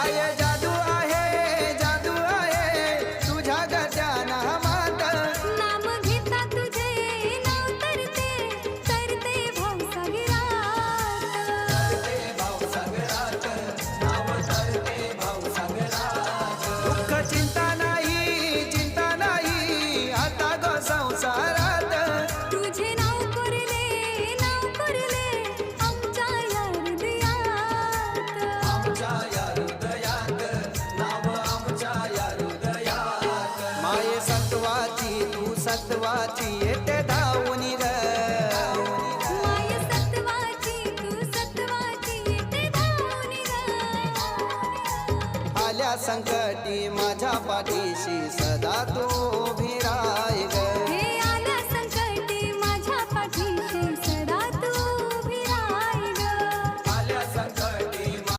काय जादू आहे तुझ्या गजाना मात नाम घेता तुझे नाव तरते तरते भावसागरात नाव तरते भावसागरात दुःख चिंता नाही आता ग संसारात तुझे नाव करले आमच्या या हृदयात नाव आमच्या या हृदयात माये सत्वाची तू सत्वाची येते धावूनी ग माय सत्वाची तू सत्वाची येते धावूनी ग आल्या संकटी माझ्या पाठीशी सदा तू उभी राह ग